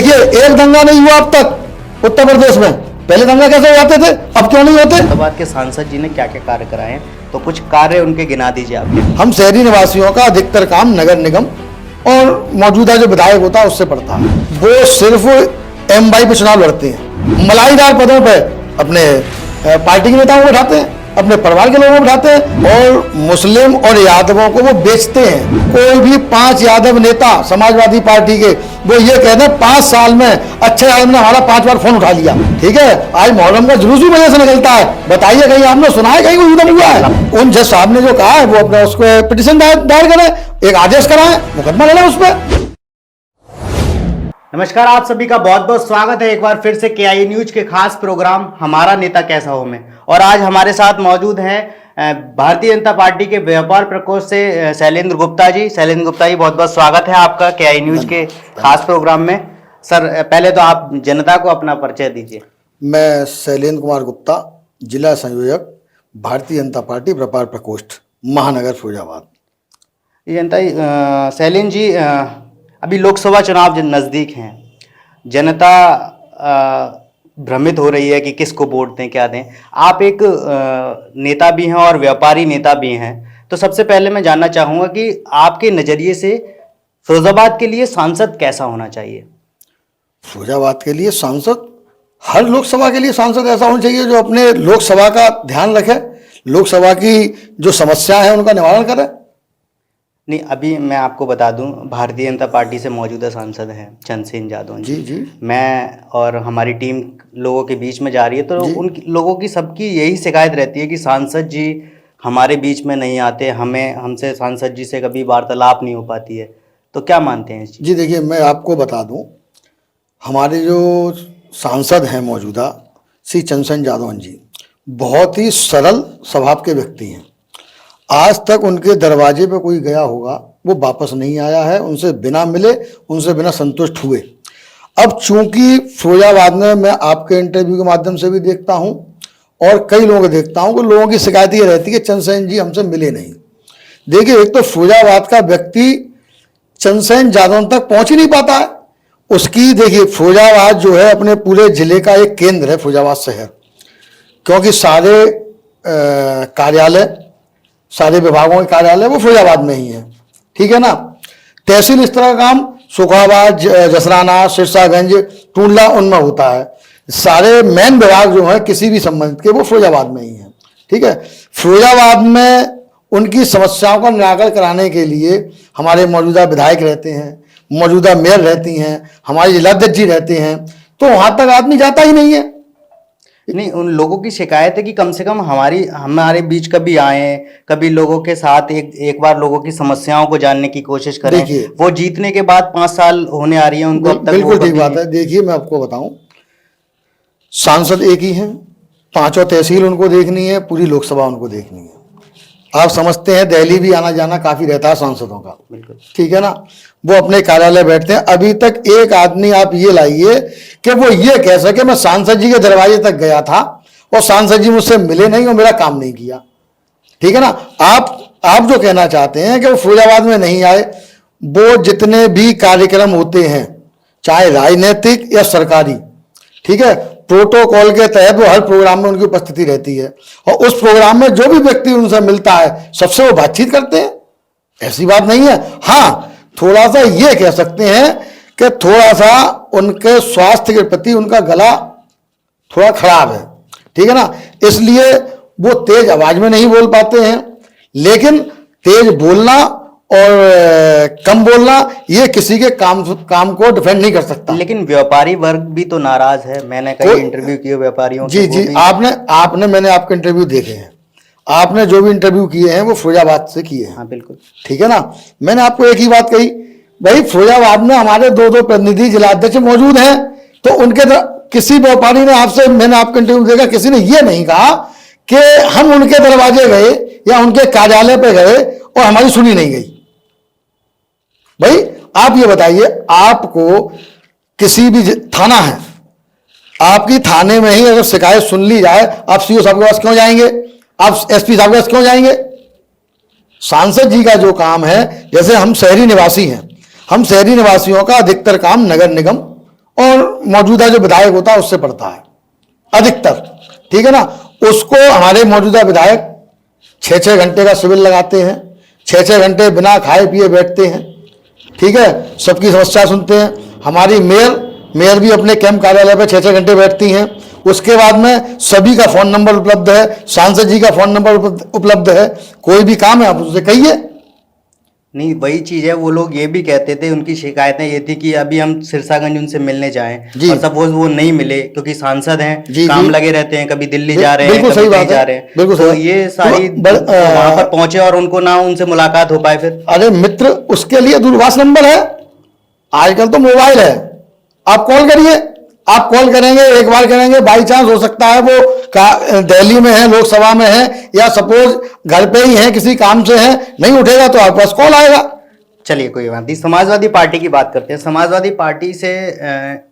देखिए, एक दंगा नहीं हुआ अब तक उत्तर प्रदेश में। पहले दंगा कैसे हो जाते थे, अब क्यों नहीं होते? फरीदाबाद के सांसद जी ने क्या क्या कार्य कराए हैं, तो कुछ कार्य उनके गिना दीजिए आप। हम शहरी निवासियों का अधिकतर काम नगर निगम और मौजूदा जो विधायक होता है उससे पड़ता है। वो सिर्फ एमवाई पे चुनाव लड़ते हैं, मलाईदार पदों पे अपने पार्टी के नेताओं को बैठाते हैं, अपने परिवार के लोगों को बैठाते हैं और मुस्लिम और यादवों को वो बेचते हैं। कोई भी 5 यादव नेता समाजवादी पार्टी के वो ये कहते हैं 5 साल में अच्छे यादव ने हमारा 5 बार फोन उठा लिया। ठीक है, आज मुहर्रम का जुलूस भी वजह से निकलता है। बताइए कहीं आपने सुना है कहीं कोई उधर हुआ है? उन जज साहब ने जो कहा है वो अपना उसको पिटीशन दायर करें, एक आदेश कराएं, मुकदमा लड़ा उस पर। नमस्कार, आप सभी का बहुत बहुत स्वागत है एक बार फिर से केआईए न्यूज के खास प्रोग्राम हमारा नेता कैसा हो में। और आज हमारे साथ मौजूद हैं भारतीय जनता पार्टी के व्यापार प्रकोष्ठ से शैलेंद्र गुप्ता जी। शैलेंद्र गुप्ता जी, बहुत बहुत स्वागत है आपका केआईए न्यूज के खास प्रोग्राम में। सर, पहले तो आप जनता को अपना परिचय दीजिए। मैं शैलेंद्र कुमार गुप्ता, जिला संयोजक, भारतीय जनता पार्टी व्यापार प्रकोष्ठ, महानगर फिरोजाबाद। जनता शैलेंद्र जी, अभी लोकसभा चुनाव नज़दीक हैं, जनता भ्रमित हो रही है कि किसको वोट दें, क्या दें। आप एक नेता भी हैं और व्यापारी नेता भी हैं, तो सबसे पहले मैं जानना चाहूँगा कि आपके नज़रिए से फिरोजाबाद के लिए सांसद कैसा होना चाहिए? फिरोजाबाद के लिए सांसद, हर लोकसभा के लिए सांसद ऐसा होना चाहिए जो अपने लोकसभा का ध्यान रखे, लोकसभा की जो समस्या है उनका निवारण करे। नहीं, अभी मैं आपको बता दूं, भारतीय जनता पार्टी से मौजूदा सांसद हैं चंद्रसेन यादव जी। मैं और हमारी टीम लोगों के बीच में जा रही है, तो उन लोगों की सबकी यही शिकायत रहती है कि सांसद जी हमारे बीच में नहीं आते, हमसे सांसद जी से कभी वार्तालाप नहीं हो पाती है। तो क्या मानते हैं जी? देखिए, मैं आपको बता दूं, हमारे जो सांसद हैं मौजूदा श्री चंद्रसेन यादव जी बहुत ही सरल स्वभाव के व्यक्ति हैं। आज तक उनके दरवाजे पे कोई गया होगा वो वापस नहीं आया है, उनसे बिना मिले, उनसे बिना संतुष्ट हुए। अब चूंकि फिरोजाबाद में मैं आपके इंटरव्यू के माध्यम से भी देखता हूं और कई लोगों को देखता हूं कि लोगों की शिकायत ये रहती है कि चंद्रसेन जी हमसे मिले नहीं। देखिए, एक तो फिरोजाबाद का व्यक्ति चंद्रसेन यादव तक पहुंच ही नहीं पाता है। उसकी देखिए, फिरोजाबाद जो है अपने पूरे जिले का एक केंद्र है फिरोजाबाद शहर, क्योंकि सारे कार्यालय, सारे विभागों के कार्यालय वो फिरोजाबाद में ही है। ठीक है ना। तहसील इस तरह का काम सुखाबाद, जसराना, सिरसागंज, टूंडला उनमें होता है। सारे मेन विभाग जो है किसी भी संबंधित के वो फिरोजाबाद में ही है। ठीक है। फिरोजाबाद में उनकी समस्याओं का निराकरण कराने के लिए हमारे मौजूदा विधायक रहते हैं, मौजूदा मेयर रहती हैं, हमारे जिलाध्यक्ष जी रहते हैं, तो वहां तक आदमी जाता ही नहीं है। नहीं, उन लोगों की शिकायत है कि कम से कम हमारे बीच कभी आए, कभी लोगों के साथ एक बार लोगों की समस्याओं को जानने की कोशिश करें। वो जीतने के बाद 5 साल होने आ रही है उनको, अब तक बिल्कुल ठीक बात है। देखिए, मैं आपको बताऊं, सांसद एक ही हैं, 5 तहसील उनको देखनी है, पूरी लोकसभा उनको देखनी है। आप समझते हैं दिल्ली भी आना जाना काफी रहता है सांसदों का। बिल्कुल ठीक है ना। वो अपने कार्यालय बैठते हैं। अभी तक एक आदमी आप ये लाइए कि वो ये कह सके मैं सांसद जी के दरवाजे तक गया था और सांसद जी मुझसे मिले नहीं और मेरा काम नहीं किया। ठीक है ना। आप जो कहना चाहते हैं कि वो फिरोजाबाद में नहीं आए, वो जितने भी कार्यक्रम होते हैं चाहे राजनीतिक या सरकारी, ठीक है, प्रोटोकॉल के तहत वो हर प्रोग्राम में उनकी उपस्थिति रहती है और उस प्रोग्राम में जो भी व्यक्ति उनसे मिलता है सबसे वो बातचीत करते हैं। ऐसी बात नहीं है। हाँ, थोड़ा सा ये कह सकते हैं कि थोड़ा सा उनके स्वास्थ्य के प्रति उनका गला थोड़ा खराब है। ठीक है ना। इसलिए वो तेज आवाज में नहीं बोल पाते हैं, लेकिन तेज बोलना और कम बोलना ये किसी के काम को डिफेंड नहीं कर सकता। लेकिन व्यापारी वर्ग भी तो नाराज है। मैंने कई इंटरव्यू किए व्यापारियों जी जी, मैंने आपके इंटरव्यू देखे हैं। आपने जो भी इंटरव्यू किए हैं वो फिरोजाबाद से किए हैं। हाँ बिल्कुल। ठीक है ना। मैंने आपको एक ही बात कही, भाई फिरोजाबाद में हमारे 2 प्रतिनिधि जिलाध्यक्ष मौजूद हैं, तो उनके किसी व्यापारी ने आपसे, मैंने आपका इंटरव्यू देखा, किसी ने ये नहीं कहा कि हम उनके दरवाजे गए या उनके कार्यालय पे गए और हमारी सुनी नहीं गई। भाई आप ये बताइए, आपको किसी भी थाना है, आपकी थाने में ही अगर शिकायत सुन ली जाए, आप सीओ साहब के पास क्यों जाएंगे? आप एसपी साहब के पास क्यों जाएंगे? सांसद जी का जो काम है, जैसे हम शहरी निवासी हैं, हम शहरी निवासियों का अधिकतर काम नगर निगम और मौजूदा जो विधायक होता है उससे पड़ता है अधिकतर, ठीक है ना। उसको हमारे मौजूदा विधायक 6-6 घंटे का शिविर लगाते हैं, 6-6 घंटे बिना खाए पिए बैठते हैं, ठीक है, सबकी समस्या सुनते हैं। हमारी मेयर भी अपने कैंप कार्यालय पर 6-6 घंटे बैठती हैं। उसके बाद में सभी का फोन नंबर उपलब्ध है, सांसद जी का फोन नंबर उपलब्ध है, कोई भी काम है आप उससे कहिए। नहीं, वही चीज है, वो लोग ये भी कहते थे, उनकी शिकायतें ये थी कि अभी हम सिरसागंज उनसे मिलने जाएं जी। और सपोज वो नहीं मिले क्योंकि सांसद हैं, जी, काम जी। लगे रहते हैं, कभी दिल्ली जा रहे हैं, बिल्कुल कभी सही कहीं बात जा है, रहे हैं, बिल्कुल तो सही। ये सारी वहां पर पहुंचे और उनको ना उनसे मुलाकात हो पाए फिर। अरे मित्र, उसके लिए दूरभाष नंबर है, आजकल तो मोबाइल है, आप कॉल करिए। आप कॉल करेंगे, एक बार करेंगे, बाई चांस हो सकता है वो दिल्ली में है, लोकसभा में है, या सपोज घर पे ही है, किसी काम से है, नहीं उठेगा तो आपके पास कॉल आएगा। चलिए कोई बात नहीं, समाजवादी पार्टी की बात करते हैं। समाजवादी पार्टी से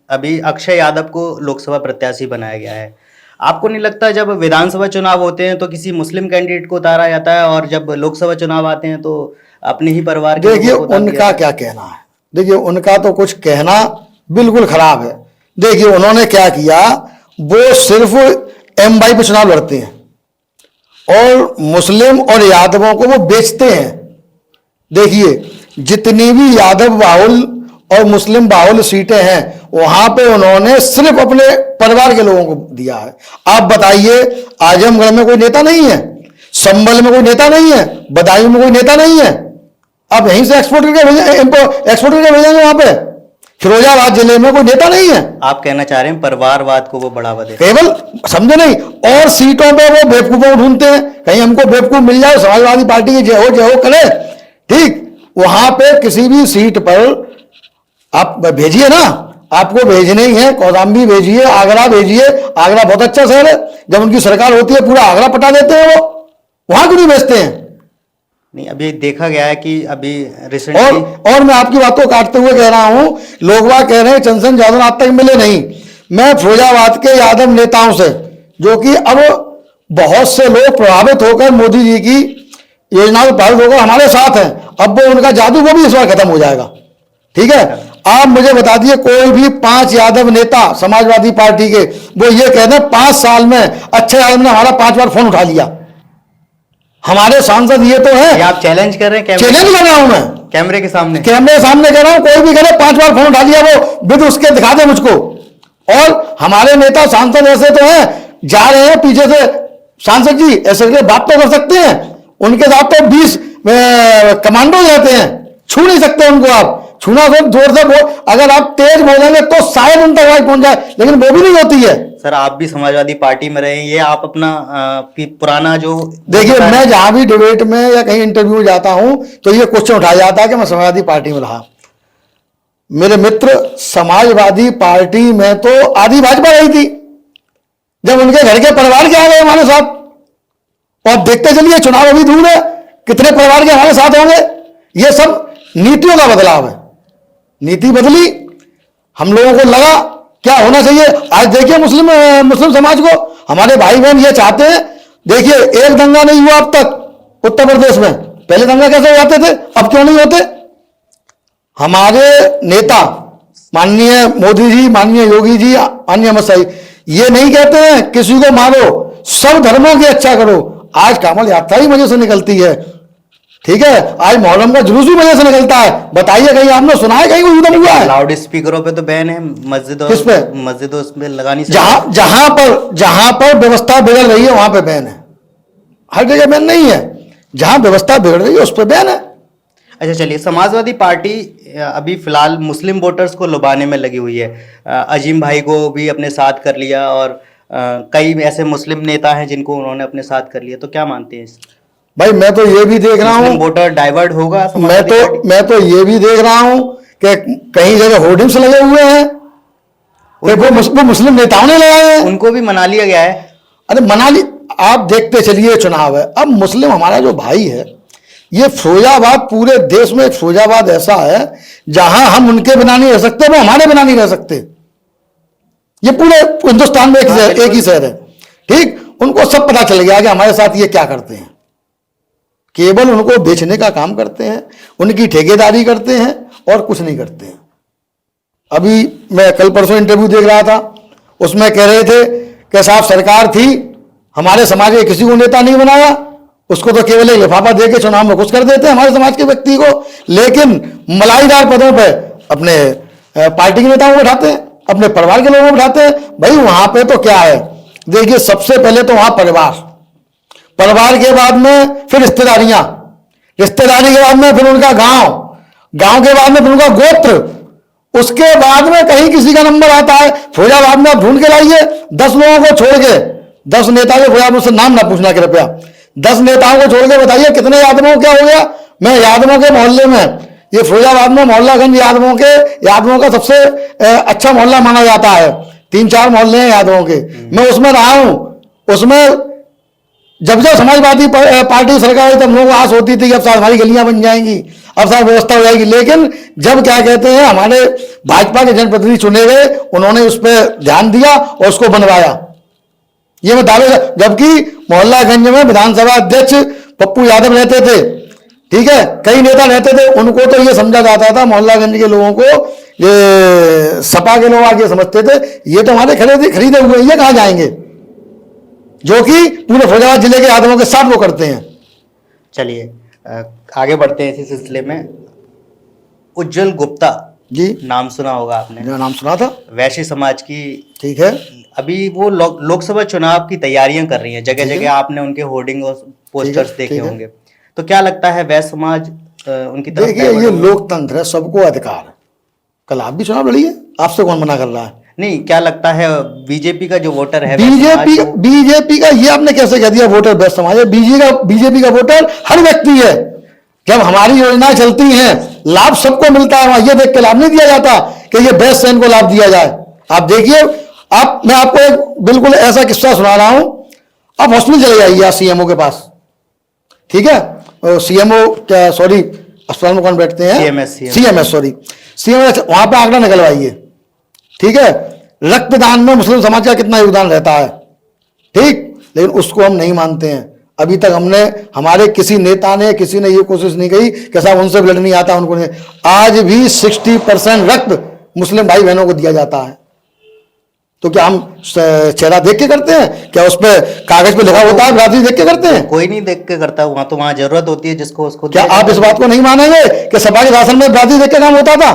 अभी अक्षय यादव को लोकसभा प्रत्याशी बनाया गया है। आपको नहीं लगता जब विधानसभा चुनाव होते हैं तो किसी मुस्लिम कैंडिडेट को उतारा जाता है और जब लोकसभा चुनाव आते हैं तो अपने ही परिवार के देखिए लोगों को उतार दिया उनका जाता है? क्या कहना है, देखिए उनका तो कुछ कहना बिल्कुल खराब है। देखिए उन्होंने क्या किया, वो सिर्फ एमवाई पे चुनाव लड़ते हैं और मुस्लिम और यादवों को वो बेचते हैं। देखिए जितनी भी यादव बाहुल और मुस्लिम बाहुल सीटें हैं वहां पे उन्होंने सिर्फ अपने परिवार के लोगों को दिया है। आप बताइए, आजमगढ़ में कोई नेता नहीं है, संभल में कोई नेता नहीं है, बदायूं में कोई नेता नहीं है, आप यहीं से एक्सपोर्ट करके भेजेंगे वहां पे। फिरोजाबाद जिले में कोई नेता नहीं है। आप कहना चाह रहे हैं परिवारवाद को वो बढ़ावा दे। केवल समझे नहीं, और सीटों पे वो बेवकूफों ढूंढते हैं, कहीं हमको बेवकूफ मिल जाए, समाजवादी पार्टी की जय हो करे, ठीक। वहां पे किसी भी सीट पर आप भेजिए ना, आपको भेजने ही है, कौशाम्बी भेजिए, आगरा भेजिए, आगरा बहुत अच्छा शहर है, जब उनकी सरकार होती है पूरा आगरा पटा देते हैं, वो वहां क्यों नहीं भेजते हैं? नहीं, अभी देखा गया है कि अभी रिसेंटली और मैं आपकी बात को काटते हुए कह रहा हूं, लोग वह कह रहे हैं चंदन यादव आज तक मिले नहीं। मैं फिरोजाबाद के यादव नेताओं से, जो कि अब बहुत से लोग प्रभावित होकर मोदी जी की योजनाओं से प्रभावित होकर हमारे साथ हैं, अब वो उनका जादू वो भी इस बार खत्म हो जाएगा, ठीक है। आप मुझे बता दिए कोई भी 5 यादव नेता समाजवादी पार्टी के वो ये कह रहे हैं 5 साल में अच्छे यादव ने हमारा 5 बार फोन उठा लिया। हमारे सांसद ये तो है। आप चैलेंज कर रहे हैं? चैलेंज कर रहा हूं मैं कैमरे के सामने कह रहा हूं, कोई भी करे 5 बार फोन उठा लिया वो विद उसके दिखा दे मुझको। और हमारे नेता सांसद ऐसे तो हैं, जा रहे हैं पीछे से, सांसद जी ऐसे बात तो कर सकते हैं, उनके साथ तो 20 कमांडो जाते हैं, छू नहीं सकते उनको। आप छूना तो जोर से अगर आप तेज बोलेंगे तो शायद उन तक आवाज पहुंच जाए, लेकिन वो भी नहीं होती है। सर आप भी समाजवादी पार्टी में रहे, ये आप अपना पुराना जो देखिए, मैं जहां भी डिबेट में या कहीं इंटरव्यू जाता हूं तो ये क्वेश्चन उठाया जाता है कि मैं समाजवादी पार्टी में रहा। मेरे मित्र, समाजवादी पार्टी में तो आधी भाजपा रही थी, जब उनके घर के परिवार के आ गए हमारे साथ। और देखते चलिए, चुनाव अभी दूर है, कितने परिवार के हमारे साथ होंगे। ये सब नीतियों का बदलाव है, नीति बदली, हम लोगों को लगा क्या होना चाहिए। आज देखिए मुस्लिम समाज को, हमारे भाई बहन ये चाहते हैं, देखिए एक दंगा नहीं हुआ अब तक उत्तर प्रदेश में, पहले दंगा कैसे हो जाते थे, अब क्यों नहीं होते। हमारे नेता माननीय मोदी जी, माननीय योगी जी, माननीय अमित शाह ये नहीं कहते हैं किसी को मारो, सब धर्मों की अच्छा करो। आज कामल यात्रा ही मजे से निकलती है, ठीक है, आज मोहर्रम का जुलूस भी मजे से निकलता है। बताइए कहीं आपने सुना है कहीं कोई उधम हुआ है? लाउड स्पीकरों पे तो बैन है, मस्जिदों में लगानी। जहां पर व्यवस्था बिगड़ रही है वहां पे बैन है, हर जगह बैन नहीं है, जहां व्यवस्था बिगड़ रही है उस पर बैन है। अच्छा चलिए, समाजवादी पार्टी अभी फिलहाल मुस्लिम वोटर्स को लुभाने में लगी हुई है। अजीम भाई को भी अपने साथ कर लिया और कई ऐसे मुस्लिम नेता हैं जिनको उन्होंने अपने साथ कर लिया, तो क्या मानते हैं? भाई मैं तो ये भी देख रहा हूँ वोटर डाइवर्ट होगा। मैं तो ये भी देख रहा हूँ कि कई जगह होर्डिंग्स लगे हुए हैं, वो मुस्लिम नेताओं ने लगाए हैं, उनको भी मना लिया गया है। अरे मना ली, आप देखते चलिए चुनाव है, अब मुस्लिम हमारा जो भाई है, ये फिरोजाबाद, पूरे देश में एक फिरोजाबाद ऐसा है जहां हम उनके बिना नहीं रह सकते, वो हमारे बिना नहीं रह सकते। ये पूरे हिंदुस्तान में एक ही शहर है, ठीक। उनको सब पता चल गया कि हमारे साथ ये क्या करते हैं, केवल उनको बेचने का काम करते हैं, उनकी ठेकेदारी करते हैं और कुछ नहीं करते हैं। अभी मैं कल परसों इंटरव्यू देख रहा था, उसमें कह रहे थे कि साहब सरकार थी, हमारे समाज के किसी को नेता नहीं बनाया, उसको तो केवल एक लिफाफा दे के चुनाव में खुश कर देते हैं हमारे समाज के व्यक्ति को, लेकिन मलाईदार पदों पे अपने पार्टी के नेताओं को बैठाते हैं, अपने परिवार के लोगों को बैठाते हैं। भाई वहां पे तो क्या है, देखिए सबसे पहले तो वहां परिवार के बाद में फिर रिश्तेदारियां, रिश्तेदारी के बाद में फिर उनका गांव के बाद में फिर उनका गोत्र, उसके बाद में कहीं किसी का नंबर आता है। फैजाबाद में आप ढूंढ के लाइए 10 लोगों को छोड़ के, 10 नेता के, फैजाबाद से नाम ना पूछना कृपया, 10 नेताओं को छोड़ के बताइए कितने यादवों को क्या हो गया। मैं यादवों के मोहल्ले में, ये फैजाबाद में मोहल्लागंज यादवों का सबसे अच्छा मोहल्ला माना जाता है, 3-4 मोहल्ले हैं यादवों के, मैं उसमें रहा हूं। उसमें जब समाजवादी पार्टी सरकार आई तब लोगों को आस होती थी कि अब साथ हमारी गलियां बन जाएंगी, अब साथ व्यवस्था हो जाएगी, लेकिन जब क्या कहते हैं हमारे भाजपा के जनप्रतिनिधि चुने गए, उन्होंने उस पर ध्यान दिया और उसको बनवाया। ये मैं दावे, जबकि मोहल्लागंज में विधानसभा अध्यक्ष पप्पू यादव रहते थे, ठीक है, कई नेता रहते थे, उनको तो ये समझा जाता था, मोहल्लागंज के लोगों को ये सपा के लोग आगे समझते थे, ये तो हमारे खरीदे हुए, ये कहां जाएंगे, जो कि पूरे फैजाबाद जिले के यादवों के साथ वो करते हैं। चलिए आगे बढ़ते हैं इसी सिलसिले में। उज्जवल गुप्ता जी, नाम सुना होगा आपने? मेरा नाम सुना था। वैश्य समाज की, ठीक है, अभी वो लोकसभा चुनाव की तैयारियां कर रही हैं, जगह जगह आपने उनके होर्डिंग और पोस्टर्स देखे होंगे, तो क्या लगता है वैश्य समाज उनकी तरफ? देखिए ये लोकतंत्र है, सबको अधिकार है, कल आप भी चुनाव लड़िए, आपसे कौन मना कर रहा है? नहीं, क्या लगता है बीजेपी का जो वोटर है, बीजेपी का, ये आपने कैसे कह दिया वोटर वैश्य समाज है? बीजेपी का वोटर हर व्यक्ति है। जब हमारी योजनाएं चलती हैं, लाभ सबको मिलता है, वहां ये देख के लाभ नहीं दिया जाता कि ये वैश्य को लाभ दिया जाए। आप देखिए, मैं आपको एक बिल्कुल ऐसा किस्सा सुना रहा हूं। आप हॉस्पिटल चले जाइए सीएमओ के पास, ठीक है, सीएमओ क्या, सॉरी, अस्पताल में कौन बैठते हैं? सीएमएस, सॉरी, सीएमएस, वहां पे आंकड़ा निकलवाइए, ठीक है, रक्तदान में मुस्लिम समाज का कितना योगदान रहता है, ठीक, लेकिन उसको हम नहीं मानते हैं। अभी तक हमारे किसी नेता ने, किसी ने ये कोशिश नहीं की कि साहब उनसे ब्लड नहीं आता, उनको नहीं। आज भी 60% रक्त मुस्लिम भाई बहनों को दिया जाता है। तो क्या हम चेहरा देख के करते हैं? क्या उस पर कागज पे लिखा होता है बिरादरी देख के करते हैं? कोई नहीं देख के करता, वहां तो वहां जरूरत होती है जिसको उसको। क्या आप इस बात को नहीं मानेंगे कि सपा के शासन में बिरादरी देख के काम होता था?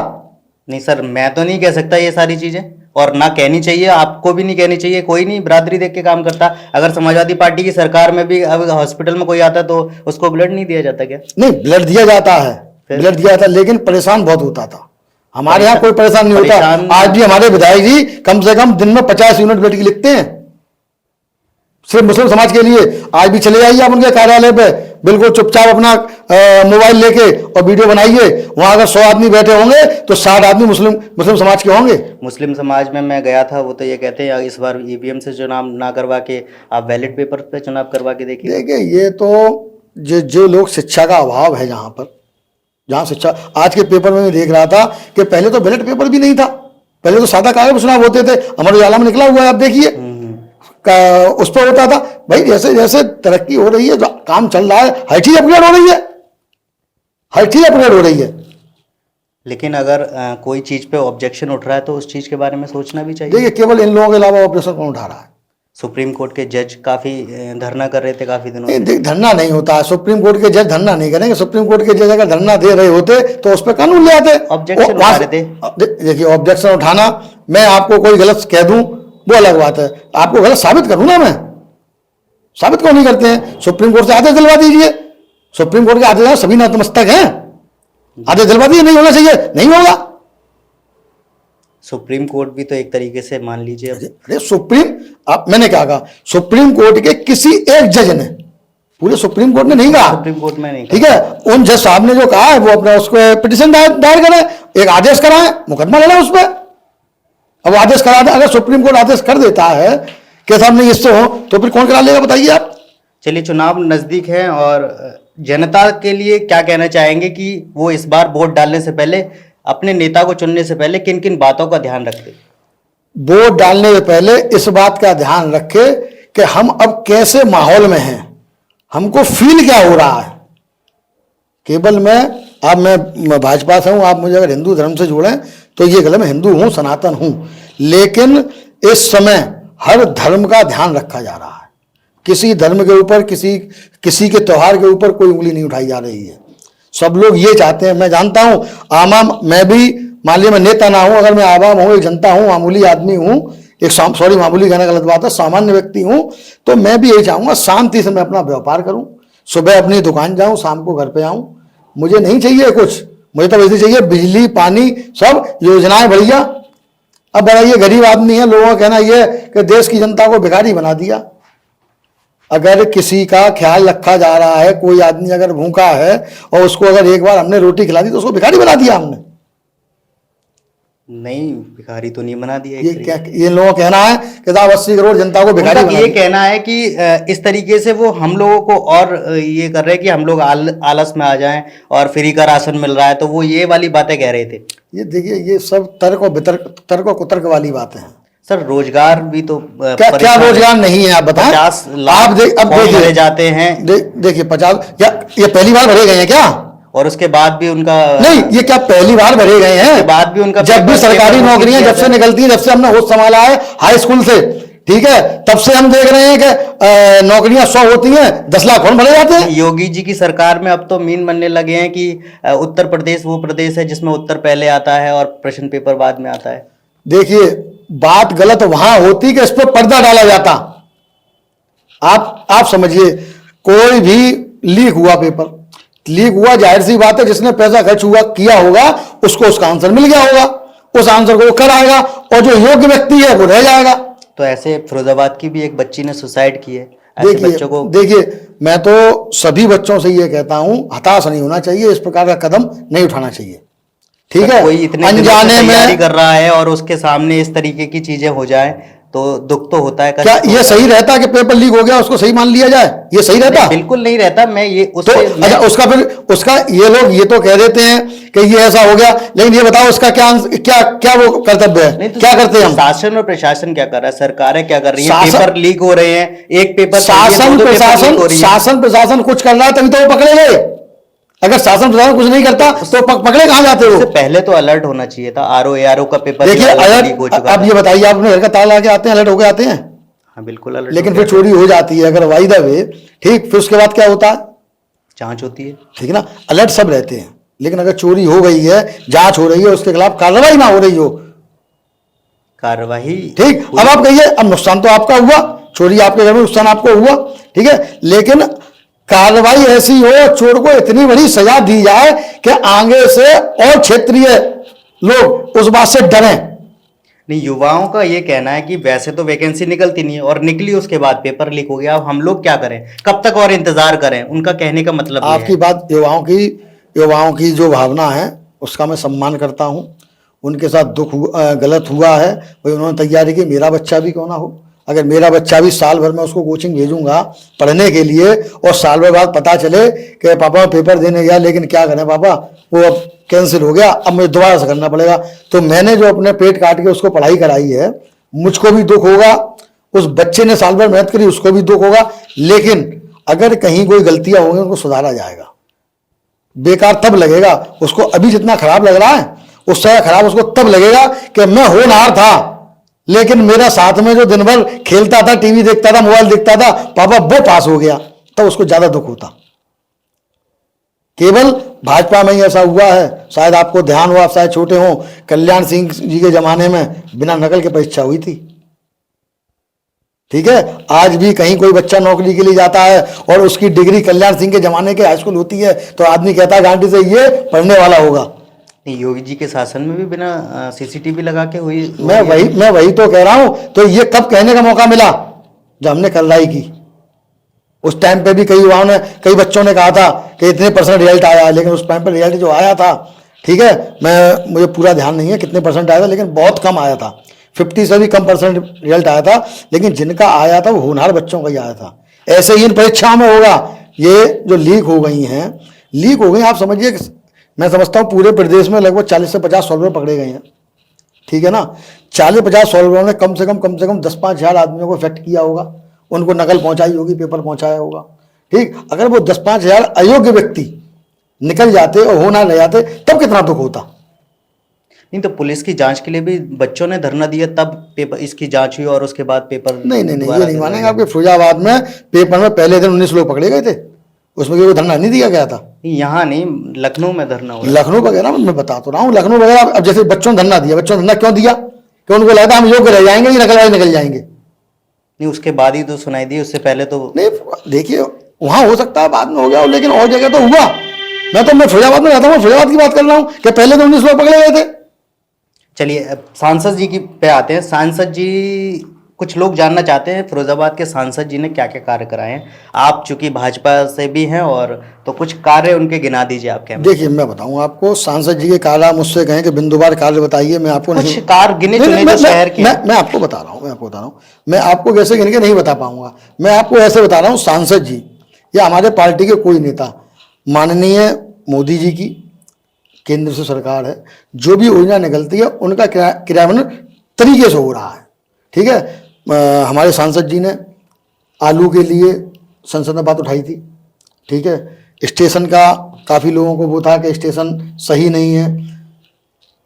नहीं सर, मैं तो नहीं कह सकता ये सारी चीजें, और ना कहनी चाहिए, आपको भी नहीं कहनी चाहिए। कोई नहीं बिरादरी देख के काम करता। अगर समाजवादी पार्टी की सरकार में भी अब हॉस्पिटल में कोई आता तो उसको ब्लड नहीं दिया जाता क्या? नहीं, ब्लड दिया जाता है, ब्लड दिया जाता, लेकिन परेशान बहुत होता था। हमारे यहाँ कोई परेशान नहीं होता। आज भी हमारे विधायक जी कम से कम दिन में 50 यूनिट ब्लड की लिखते हैं सिर्फ मुस्लिम समाज के लिए। आज भी चले जाइए आप उनके कार्यालय पे, बिल्कुल चुपचाप अपना मोबाइल लेके और वीडियो बनाइए, वहां अगर 100 आदमी बैठे होंगे तो 60 आदमी मुस्लिम समाज के होंगे। मुस्लिम समाज में मैं गया था, वो तो ये कहते हैं इस बार ईवीएम से चुनाव ना करवा के आप बैलेट पेपर पे चुनाव करवा के देखिए। देखिए ये तो जो लोग, शिक्षा का अभाव है जहाँ शिक्षा, आज के पेपर में मैं देख रहा था कि पहले तो बैलेट पेपर भी नहीं था, पहले तो सादा कागज पर चुनाव होते थे। अमर उजाला में निकला हुआ है, आप देखिए, उस पर होता था। भाई जैसे जैसे तरक्की हो रही है, जो काम चल रहा है, हर चीज अपग्रेड हो रही है, हर चीज अपग्रेड हो रही है। लेकिन अगर कोई चीज पे ऑब्जेक्शन उठ रहा है तो उस चीज के बारे में सोचना भी चाहिए। देखिए केवल इन लोगों के अलावा ऑब्जेक्शन कौन उठा रहा है? सुप्रीम कोर्ट के जज काफी धरना कर रहे थे काफी दिनों से। धरना नहीं होता है, सुप्रीम कोर्ट के जज धरना नहीं करेंगे। सुप्रीम कोर्ट के जज अगर धरना दे रहे होते तो उस पर कानून ले आते। ऑब्जेक्शन उठा रहे थे। देखिए ऑब्जेक्शन उठाना, मैं आपको कोई गलत कह दूं वो अलग बात है, आपको गलत साबित करूं ना, मैं साबित क्यों नहीं करते हैं? सुप्रीम कोर्ट से आदेश दिलवा दीजिए। सुप्रीम कोर्ट के आदेश सभी नतमस्तक हैं, आदेश दिलवा दीजिए। नहीं होना चाहिए, नहीं होगा। सुप्रीम कोर्ट भी तो एक तरीके से मान लीजिए, अरे मैंने क्या कहा, सुप्रीम कोर्ट के किसी एक जज ने, पूरे सुप्रीम कोर्ट ने नहीं कहा, सुप्रीम कोर्ट में नहीं, ठीक है, उन जज साहब ने जो कहा है वो अपना उसको पिटीशन दायर करें, एक आदेश कराएं, मुकदमा लड़ा उस पर। अब आदेश करा दे, अगर सुप्रीम कोर्ट आदेश कर देता है कि साहब नहीं इससे हो, तो फिर कौन करा लेगा बताइए आप? चलिए, चुनाव नजदीक है और जनता के लिए क्या कहना चाहेंगे कि वो इस बार वोट डालने से पहले, अपने नेता को चुनने से पहले किन किन बातों का ध्यान रखें? वोट डालने से पहले इस बात का ध्यान रखें कि हम अब कैसे माहौल में हैं, हमको फील क्या हो रहा है। केवल मैं भाजपा से हूं, आप मुझे अगर हिंदू धर्म से जोड़ें तो ये गलत। मैं हिंदू हूँ, सनातन हूँ, लेकिन इस समय हर धर्म का ध्यान रखा जा रहा है। किसी धर्म के ऊपर, किसी के त्योहार के ऊपर कोई उंगली नहीं उठाई जा रही है। सब लोग ये चाहते हैं। मैं जानता हूँ आवाम, मैं भी मान लिया मैं नेता ना हूं, अगर मैं आवाम हूं, एक जनता हूं, मामूली आदमी हूं, एक सॉरी मामूली कहना गलत बात है, सामान्य व्यक्ति हूं, तो मैं भी यही चाहूंगा शांति से मैं अपना व्यापार करूं, सुबह अपनी दुकान जाऊं, शाम को घर पे आऊं। मुझे नहीं चाहिए कुछ, मुझे तो वैसे चाहिए बिजली, पानी, सब योजनाएं बढ़िया। अब बड़ा ये गरीब आदमी है, लोगों का कहना यह कि देश की जनता को भिखारी बना दिया। अगर किसी का ख्याल रखा जा रहा है, कोई आदमी अगर भूखा है और उसको अगर एक बार हमने रोटी खिला दी तो उसको भिखारी बना दिया हमने। नहीं, भिखारी तो नहीं बना दिया। ये क्या, ये लोगों का कहना है कि साहब 80 करोड़ जनता को भिखारी बना ये दिया। कहना है कि इस तरीके से वो हम लोगों को और ये कर रहे हैं कि हम लोग आलस में आ जाएं और फ्री का राशन मिल रहा है, तो वो ये वाली बातें कह रहे थे। ये देखिए, ये सब तर्क और वितर्क, तर्क और कुतर्क वाली बातें हैं। सर रोजगार भी तो क्या रोजगार नहीं है आप बताएं? 50 आप लाख अब फॉर्म भरे देखिए, जाते हैं। देखिए 50, क्या ये पहली बार भरे गए हैं क्या? और उसके बाद भी उनका नहीं, ये क्या पहली बार भरे गए हैं? उसके बाद भी उनका जब भी सरकारी नौकरियां जब से निकलती है, जब से हमने होश संभाला है हाई स्कूल से, ठीक है, तब से हम देख रहे हैं कि नौकरियां 100 होती हैं, 10 लाख फॉर्म भरे जाते हैं। योगी जी की सरकार में अब तो मीन बनने लगे हैं कि उत्तर प्रदेश वो प्रदेश है जिसमें उत्तर पहले आता है और प्रश्न पेपर बाद में आता है। देखिए, बात गलत वहां होती कि इस पर पर्दा डाला जाता। आप समझिए, कोई भी लीक हुआ पेपर, लीक हुआ, जाहिर सी बात है जिसने पैसा खर्च हुआ किया होगा उसको उसका आंसर मिल गया होगा, उस आंसर को वो कराएगा और जो योग्य व्यक्ति है वो रह जाएगा। तो ऐसे फिरोजाबाद की भी एक बच्ची ने सुसाइड की है। ऐसे बच्चों को देखिए, मैं तो सभी बच्चों से ये कहता हूं, हताश नहीं होना चाहिए, इस प्रकार का कदम नहीं उठाना चाहिए, ठीक है? कोई इतने अनजाने में कर रहा है और उसके सामने इस तरीके की चीजें हो जाए तो दुख तो होता है। क्या ये सही रहता कि पेपर लीक हो गया उसको सही मान लिया जाए? ये सही रहता? बिल्कुल नहीं रहता। मैं ये तो अच्छा, उसका फिर उसका ये लोग ये तो कह देते हैं कि ये ऐसा हो गया, लेकिन ये बताओ उसका क्या क्या क्या वो कर्तव्य है? तो क्या करते हैं हम? शासन और प्रशासन क्या कर रहा है? सरकारें क्या कर रही है? पेपर लीक हो रहे हैं, एक पेपर शासन प्रशासन कुछ कर रहा है तभी तो वो पकड़े गए। अगर शासन प्रशासन कुछ नहीं करता तो पकड़े कहां जाते हो? पहले तो अलर्ट होना चाहिए था। आरओ का पेपर देखिए, अलर्ट, अब ये बताइए, आप अपने घर का ताला लगा के आते हैं, अलर्ट होके आते हैं? हाँ बिल्कुल अलर्ट। लेकिन फिर चोरी हो जाती है अगर वाइदा वे, ठीक, फिर उसके बाद क्या होता है? जांच होती है, ठीक है ना? अलर्ट सब रहते हैं, लेकिन अगर चोरी हो गई है, जांच हो रही है, उसके खिलाफ कार्रवाई ना हो रही हो, कार्रवाई, ठीक। अब आप कहिए, अब नुकसान तो आपका हुआ, चोरी आपके घर में नुकसान आपको हुआ, ठीक है, लेकिन कार्रवाई ऐसी हो, चोर को इतनी बड़ी सजा दी जाए कि आगे से और क्षेत्रीय लोग उस बात से डरें। नहीं, युवाओं का ये कहना है कि वैसे तो वैकेंसी निकलती नहीं है और निकली उसके बाद पेपर लीक हो गया, अब हम लोग क्या करें, कब तक और इंतजार करें? उनका कहने का मतलब आपकी बात, युवाओं की जो भावना है उसका मैं सम्मान करता हूं। उनके साथ गलत हुआ है, भाई उन्होंने तैयारी की, मेरा बच्चा भी क्यों ना हो। अगर मेरा बच्चा भी साल भर में उसको कोचिंग भेजूंगा पढ़ने के लिए और साल भर बाद पता चले कि पापा पेपर देने गया लेकिन क्या करें पापा, वो अब कैंसिल हो गया, अब मुझे दोबारा से करना पड़ेगा, तो मैंने जो अपने पेट काट के उसको पढ़ाई कराई है, मुझको भी दुख होगा, उस बच्चे ने साल भर मेहनत करी उसको भी दुख होगा। लेकिन अगर कहीं कोई गलतियां होंगी उनको सुधारा जाएगा। बेकार तब लगेगा उसको, अभी जितना खराब लग रहा है उससे खराब उसको तब लगेगा कि मैं होनहार था लेकिन मेरा साथ में जो दिन भर खेलता था, टीवी देखता था, मोबाइल देखता था, पापा वो पास हो गया, तब उसको ज्यादा दुख होता। केवल भाजपा में ही ऐसा हुआ है, शायद आपको ध्यान हुआ, शायद छोटे हो, कल्याण सिंह जी के जमाने में बिना नकल के परीक्षा हुई थी, ठीक है। आज भी कहीं कोई बच्चा नौकरी के लिए जाता है और उसकी डिग्री कल्याण सिंह के जमाने के हाई स्कूल होती है तो आदमी कहता है गांधी से ये पढ़ने वाला होगा। योगी जी के शासन में भी बिना सीसीटीवी लगा के हुई। मैं वही तो कह रहा हूं। तो ये कब कहने का मौका मिला? जब हमने कार्रवाई की। उस टाइम पे भी कई बच्चों ने कहा था कि इतने % रिजल्ट आया, लेकिन उस टाइम पे रिजल्ट जो आया था, ठीक है, मुझे पूरा ध्यान नहीं है कितने % आया था, लेकिन बहुत कम आया था, 50 से भी कम % रिजल्ट आया था, लेकिन जिनका आया था वो होनहार बच्चों का ही आया था। ऐसे ही इन परीक्षाओं में होगा। ये जो लीक हो गई, आप समझिए, मैं समझता हूँ पूरे प्रदेश में लगभग 40 से 50 सॉल्वर पकड़े गए हैं, ठीक है ना। 40-50 सॉल्वरों ने कम से कम 10-5 हज़ार आदमियों को इफेक्ट किया होगा, उनको नकल पहुंचाई होगी, पेपर पहुंचाया होगा, ठीक। अगर वो 10-5 हज़ार अयोग्य व्यक्ति निकल जाते और होना रह जाते तब कितना दुख होता। नहीं तो पुलिस की जांच के लिए भी बच्चों ने धरना दिया, तब पेपर इसकी जांच हुई और उसके बाद पेपर नहीं नहीं नहीं, दोबारा ये नहीं दिलवाया मानेंगे आपके फिरोजाबाद में पेपर में पहले दिन 19 लोग पकड़े गए थे, उसमें कोई धरना नहीं दिया गया था। गया। यहाँ नहीं, लखनऊ में धरना हुआ। लखनऊ वगैरह मैं बता तो रहा हूँ, लखनऊ वगैरह अब जैसे बच्चों ने धरना दिया, बच्चों ने धरना क्यों दिया? कि उनको लगता है हम योग्य रह जाएंगे, ये नकलबाज निकल जाएंगे। नहीं, उसके बाद ही तो सुनाई दी, उससे पहले तो नहीं देखिए, वहां हो सकता है बाद में हो गया हो, लेकिन और जगह तो हुआ। मैं फिरोजाबाद में रहता हूँ, फिरोजाबाद की बात कर रहा हूँ कि पहले तो 19 लोग पकड़े गए थे। चलिए अब सांसद जी की पे आते हैं। सांसद जी, कुछ लोग जानना चाहते हैं फिरोजाबाद के सांसद जी ने क्या क्या कार्य कराए हैं। आप चूंकि भाजपा से भी हैं, और तो कुछ कार्य उनके गिना दीजिए आप। क्या देखिए मैं बताऊं आपको, सांसद जी के कार्य आप मुझसे कहें कि बिंदुवार कार्य बताइए, मैं आपको कुछ नहीं कार्य गिने नहीं, चुने नहीं, जो शहर के हैं। मैं आपको बता रहा हूँ, मैं आपको कैसे गिन के नहीं बता पाऊंगा। मैं आपको ऐसे बता रहा हूँ, सांसद जी या हमारे पार्टी के कोई नेता, माननीय मोदी जी की केंद्र से सरकार है, जो भी योजना निकलती है उनका क्रियान्वयन तरीके से हो रहा है। ठीक है, हमारे सांसद जी ने आलू के लिए संसद में बात उठाई थी। ठीक है, स्टेशन का काफ़ी लोगों को वो था कि स्टेशन सही नहीं है,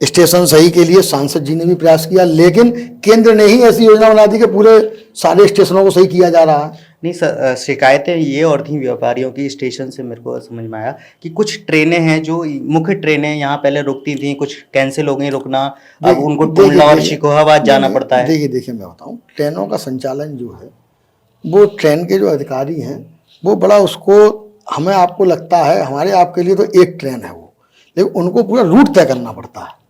स्टेशन सही के लिए सांसद जी ने भी प्रयास किया, लेकिन केंद्र ने ही ऐसी योजना बना दी कि पूरे सारे स्टेशनों को सही किया जा रहा है। नहीं सर, शिकायतें ये और थी व्यापारियों की स्टेशन से। मेरे को समझ में आया कि कुछ ट्रेनें हैं जो मुख्य ट्रेनें यहाँ पहले रुकती थी, कुछ कैंसिल हो गई रुकना, अब उनको टुंडला और शिकोहाबाद जाना पड़ता है। देखिए मैं बताऊँ, ट्रेनों का संचालन जो है, वो ट्रेन के जो अधिकारी हैं वो बड़ा उसको, हमें आपको लगता है हमारे आपके लिए तो एक ट्रेन है वो, लेकिन उनको पूरा रूट तय करना पड़ता है।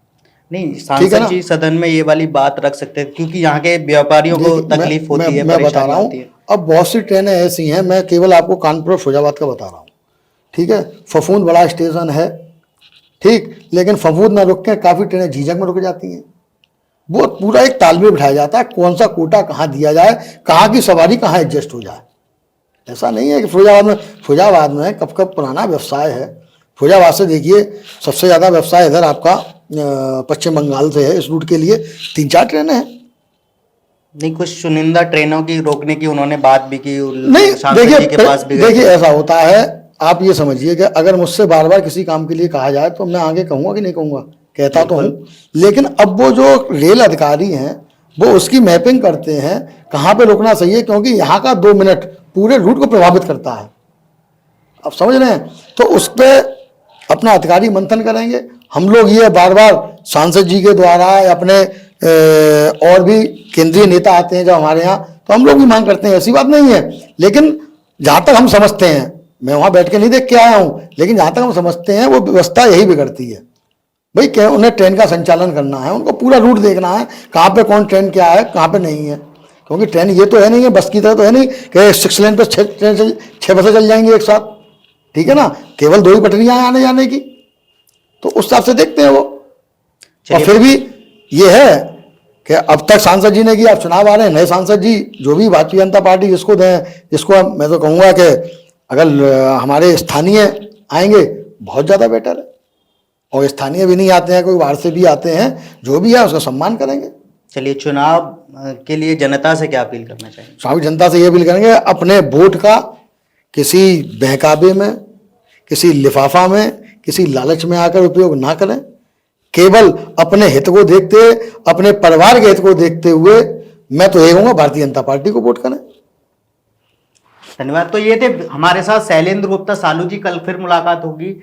नहीं, सांसद जी सदन में ये वाली बात रख सकते हैं, क्योंकि यहाँ के व्यापारियों को तकलीफ होती है, मैं बता रहा हूँ, होती है। अब बहुत सी ट्रेनें ऐसी हैं, मैं केवल आपको कानपुर फिरोजाबाद का बता रहा हूँ। ठीक है, फफूंद बड़ा स्टेशन है, ठीक, लेकिन फफूंद में रुक के काफ़ी ट्रेनें झीझक में रुक जाती हैं। वो पूरा एक तालमेल बिठाया जाता है, कौन सा कोटा कहाँ दिया जाए, कहाँ की सवारी कहाँ एडजस्ट हो जाए। ऐसा नहीं है कि फिरोजाबाद में कब कब पुराना व्यवसाय है। फिरोजाबाद से देखिए सबसे ज़्यादा व्यवसाय इधर आपका पश्चिम बंगाल से है, इस रूट के लिए 3-4 ट्रेनें हैं। नहीं, कुछ चुनिंदा ट्रेनों की रोकने की उन्होंने बात भी की, नहीं सांसद जी के पास भी गए। देखिए ऐसा होता है, आप ये समझिए कि अगर मुझसे बार बार किसी काम के लिए कहा जाए तो मैं आगे कहूँगा कि नहीं कहूँगा, कहता तो हूँ, लेकिन अब वो जो रेल अधिकारी हैं वो उसकी मैपिंग करते हैं कहाँ पे रुकना सही है, क्योंकि यहाँ का 2 मिनट पूरे रूट को प्रभावित करता है। आप समझ रहे हैं, तो उस पर अपना अधिकारी मंथन करेंगे। हम लोग ये बार बार सांसद जी के द्वारा या अपने और भी केंद्रीय नेता आते हैं जब हमारे यहाँ, तो हम लोग भी मांग करते हैं, ऐसी बात नहीं है। लेकिन जहाँ तक हम समझते हैं, मैं वहाँ बैठ के नहीं देख के आया हूँ, लेकिन जहाँ तक हम समझते हैं वो व्यवस्था यही बिगड़ती है। भाई क्या, उन्हें ट्रेन का संचालन करना है, उनको पूरा रूट देखना है, कहाँ पे कौन ट्रेन क्या है कहाँ पे नहीं है, क्योंकि ट्रेन ये तो है नहीं है, बस की तरह तो है नहीं कि 6 लेन पे 6 बसें चल जाएंगी एक साथ। ठीक है ना, केवल 2 ही पटरियाँ हैं आने जाने की, तो उस हिसाब से देखते हैं वो। और फिर भी ये है कि अब तक सांसद जी ने किया, अब चुनाव आ रहे हैं, नए सांसद जी जो भी भारतीय जनता पार्टी जिसको दें, जिसको मैं तो कहूँगा कि अगर हमारे स्थानीय आएंगे बहुत ज़्यादा बेटर है, और स्थानीय भी नहीं आते हैं, कोई बाहर से भी आते हैं, जो भी है उसका सम्मान करेंगे। चलिए, चुनाव के लिए जनता से क्या अपील करना चाहिए? स्वामी जनता से ये अपील करेंगे, अपने वोट का किसी बहकावे में, किसी लिफाफा में, किसी लालच में आकर उपयोग ना करें। केवल अपने हित को देखते, अपने परिवार के हित को देखते हुए मैं तो यही कहूँगा भारतीय जनता पार्टी को वोट करें। धन्यवाद। तो ये थे हमारे साथ शैलेंद्र गुप्ता सालू जी। कल फिर मुलाकात होगी।